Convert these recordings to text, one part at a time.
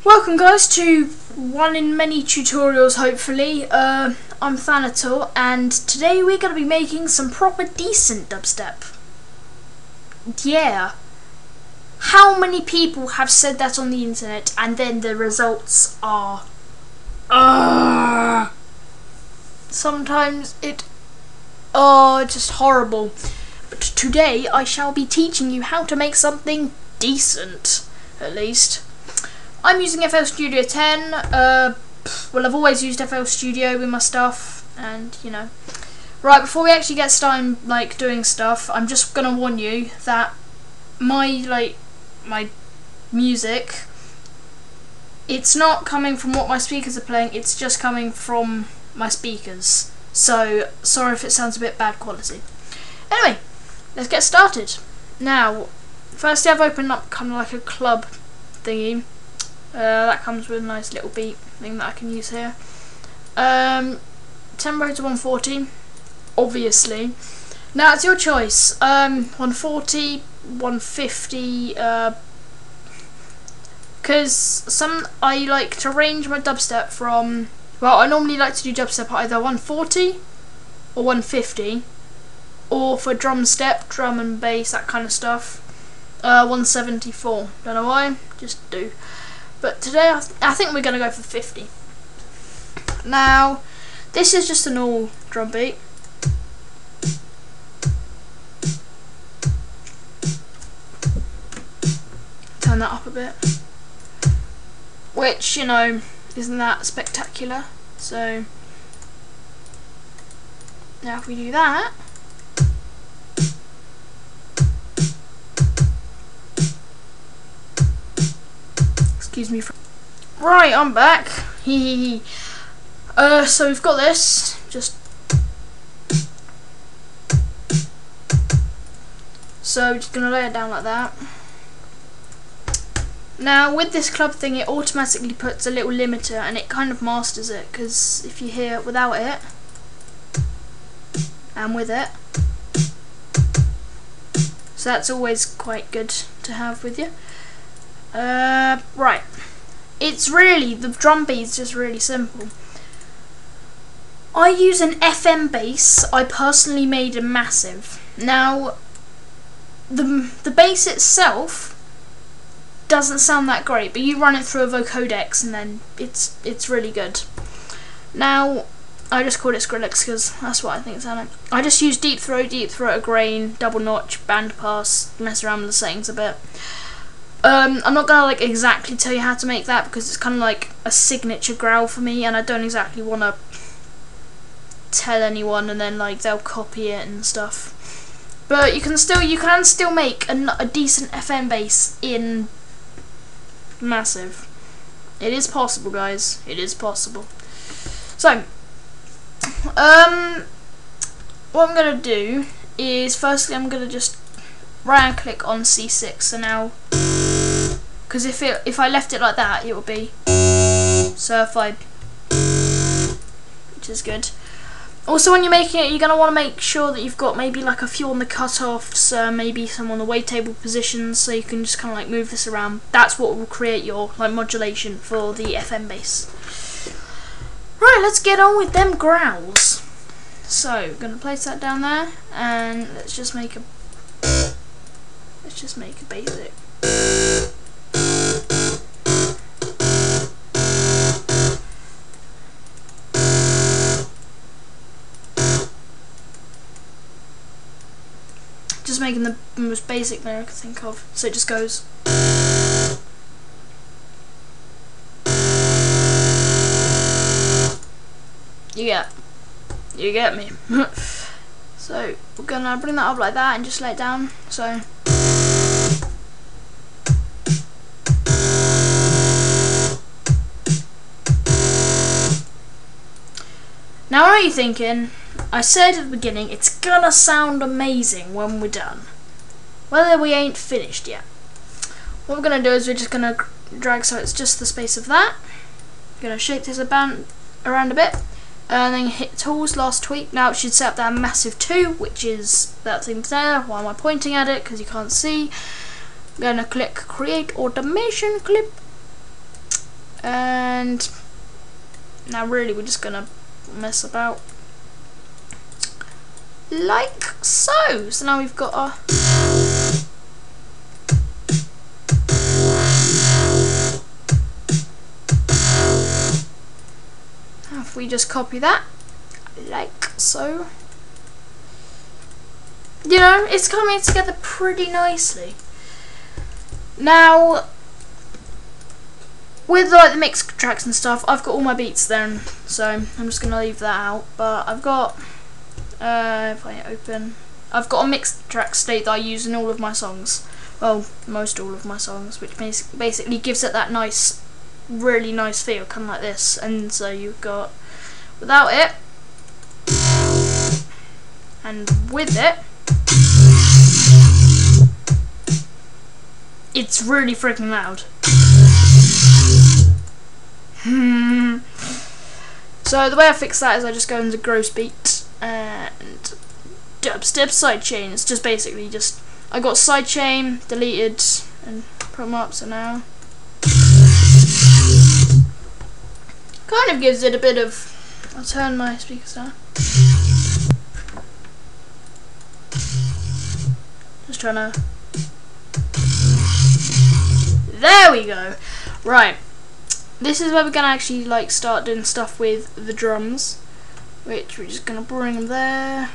Welcome guys to one in many tutorials hopefully. I'm Thantorials and today we're going to be making some proper decent dubstep. Yeah. How many people have said that on the internet and then the results are sometimes just horrible. But today I shall be teaching you how to make something decent, at least. I'm using FL Studio 10. Well, I've always used FL Studio with my stuff, and you know. Right, before we actually get started doing stuff, I'm just gonna warn you that my music, it's not coming from what my speakers are playing, it's just coming from my speakers. So sorry if it sounds a bit bad quality. Anyway, let's get started. Now, firstly I've opened up kind of like a club thingy. That comes with a nice little beat thing that I can use here. Tempo to 140, obviously. Now it's your choice. 140, 150, because I like to range my dubstep from, well, I normally like to do dubstep either 140 or 150, or for drum step, drum and bass, that kind of stuff, 174. Don't know why, just do. But today I think we're going to go for 50. Now, this is just a normal drum beat. Turn that up a bit. Which, you know, isn't that spectacular. So, now if we do that. Excuse me. Right, I'm back. So we've got this. So we're just gonna lay it down like that. Now with this club thing, it automatically puts a little limiter, and it kind of masters it. Because if you hear without it and with it, so that's always quite good to have with you. Right, it's really, the drum beat's just really simple. I use an FM bass. I personally made a massive. Now the bass itself doesn't sound that great, but you run it through a vocodex and then it's really good. Now I just called it Skrillex because that's what I think it sounded like. I just use deep throat, a grain, double notch, band pass, mess around with the settings a bit. I'm not gonna exactly tell you how to make that because it's kind of like a signature growl for me, and I don't exactly want to tell anyone and then they'll copy it and stuff. But you can still make a decent FM bass in massive. It is possible, guys. It is possible. So, what I'm gonna do is firstly I'm gonna just right click on C6. So now, because if I left it like that, it would be certified, which is good. Also, when you're making it, you're going to want to make sure that you've got maybe a few on the cutoffs, maybe some on the wavetable positions, so you can just kind of move this around. That's what will create your modulation for the FM bass. Right, let's get on with them growls. So, we're going to place that down there, and let's just make a basic. Just making the most basic thing I can think of. So it just goes. You get me. So we're gonna bring that up like that and just lay it down. So. Now what are you thinking? I said at the beginning, it's gonna sound amazing when we're done. Well, we ain't finished yet. What we're gonna do is we're just gonna drag so it's just the space of that. We're gonna shake this around a bit, and then hit tools, last tweak. Now it should set up that massive 2, which is that thing there. Why am I pointing at it? Because you can't see. I'm gonna click create automation clip. And now really we're just gonna mess about like so. So now we've got our if we just copy that like so, you know, it's coming together pretty nicely. Now with like the mix tracks and stuff, I've got all my beats there, so I'm just gonna leave that out. But I've got if I open, I've got a mixed track state that I use in all of my songs. Well, most all of my songs, which basically gives it that nice, really nice feel, kind of like this. And so you've got without it and with it. It's really freaking loud. So the way I fix that is I just go into gross beat and dubstep sidechain. It's just basically just I got sidechain deleted and put them up. So now kind of gives it a bit of. I'll turn my speakers down. Just trying to. There we go. Right. This is where we're gonna actually like start doing stuff with the drums, which we're just gonna bring them there.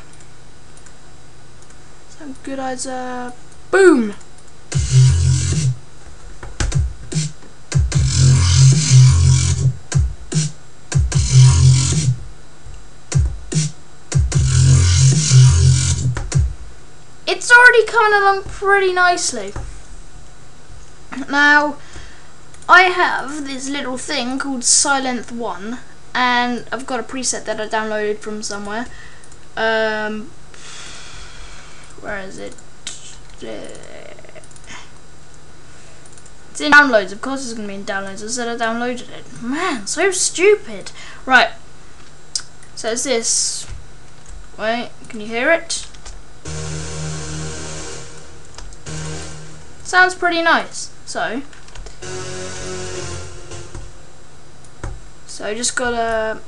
Some good idea. Boom. It's already coming along pretty nicely. Now, I have this little thing called Silent 1, and I've got a preset that I downloaded from somewhere. Where is it? It's in downloads. Of course it's going to be in downloads. I said I downloaded it. Man, so stupid. Right. So it's this. Wait, can you hear it? Sounds pretty nice. So just gotta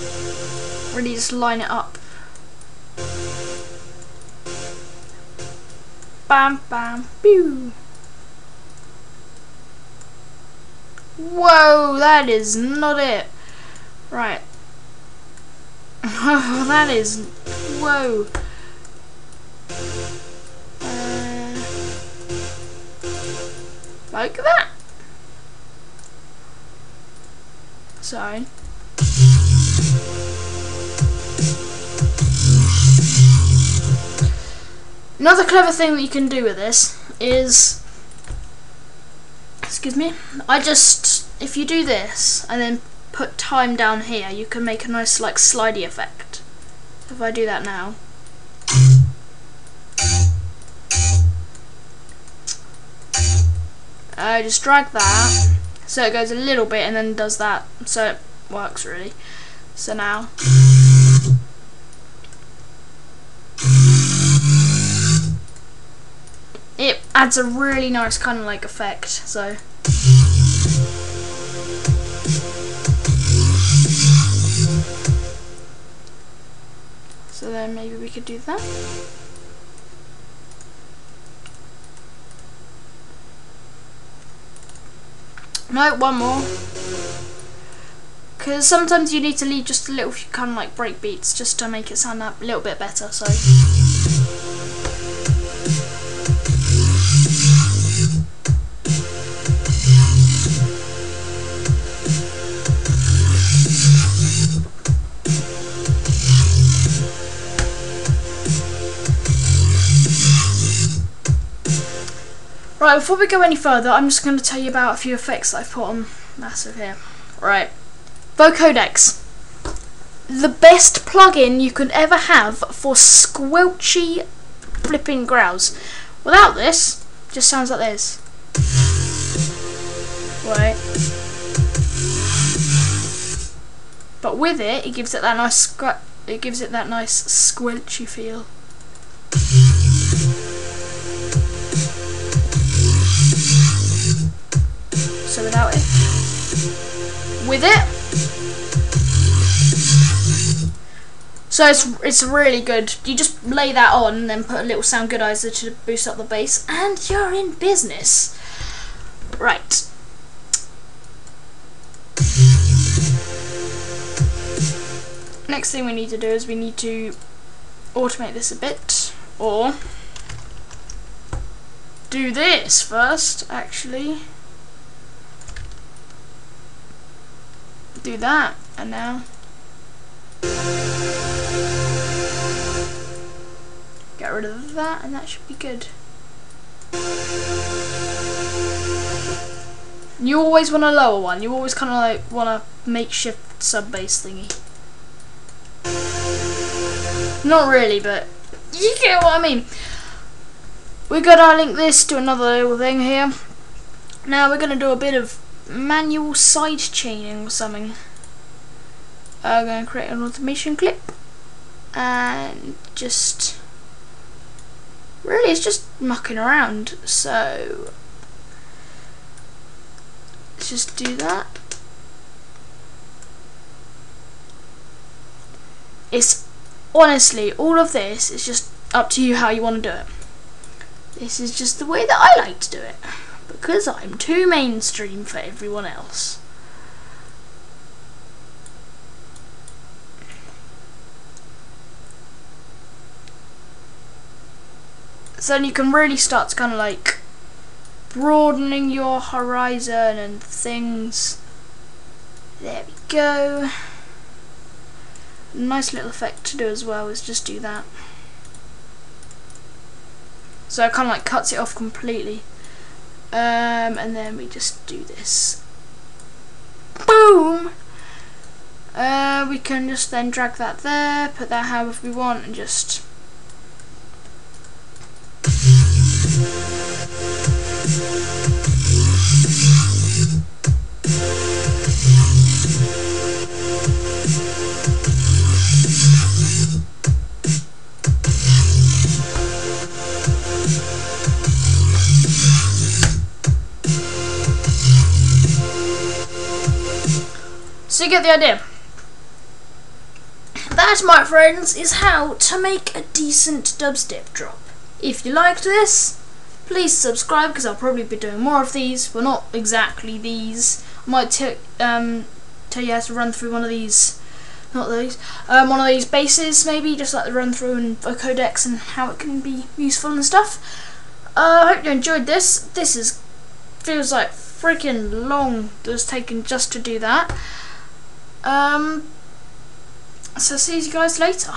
really just line it up. Bam, bam, pew. Whoa, that is not it. Right. Oh, that is. Whoa. Like that. So. Another clever thing that you can do with this is, excuse me, if you do this and then put time down here, you can make a nice like slidey effect. If I do that now. I just drag that so it goes a little bit and then does that, so it works really. So now it adds a really nice kind of like effect. So then maybe we could do that. No, one more. Because sometimes you need to leave just a little few kind of like break beats just to make it sound a little bit better. So. Right, before we go any further, I'm just going to tell you about a few effects that I've put on Massive here. Right, Vocodex. The best plugin you could ever have for squelchy flipping growls. Without this, it just sounds like this. Right. But with it, it gives it that nice squelchy feel. So without it, with it. So it's really good. You just lay that on and then put a little sound goodizer to boost up the bass, and you're in business. Right. Next thing we need to do is we need to automate this a bit, or do this first, actually. Do that, and now get rid of that, and that should be good. You always want a lower one. You always kind of like want a makeshift sub bass thingy. Not really, but you get what I mean. We're gonna link this to another little thing here. Now we're gonna do a bit of manual side chaining or something. I'm gonna create an automation clip and just really it's just mucking around. So let's just do that. It's honestly, all of this is just up to you how you want to do it. This is just the way that I like to do it, because I'm too mainstream for everyone else. So then you can really start to kind of like broadening your horizon and things. There we go. Nice little effect to do as well is just do that. So it kind of like cuts it off completely. And then we just do this. Boom! We can just then drag that there, put that however we want, and just so you get the idea. That, my friends, is how to make a decent dubstep drop. If you liked this, please subscribe, because I'll probably be doing more of these. Well, not exactly these. I might tell you how to run through one of these, not these, one of these basses maybe, just like the run through and vocodecs and how it can be useful and stuff. I hope you enjoyed this. This feels like freaking long that was taken just to do that. So see you guys later.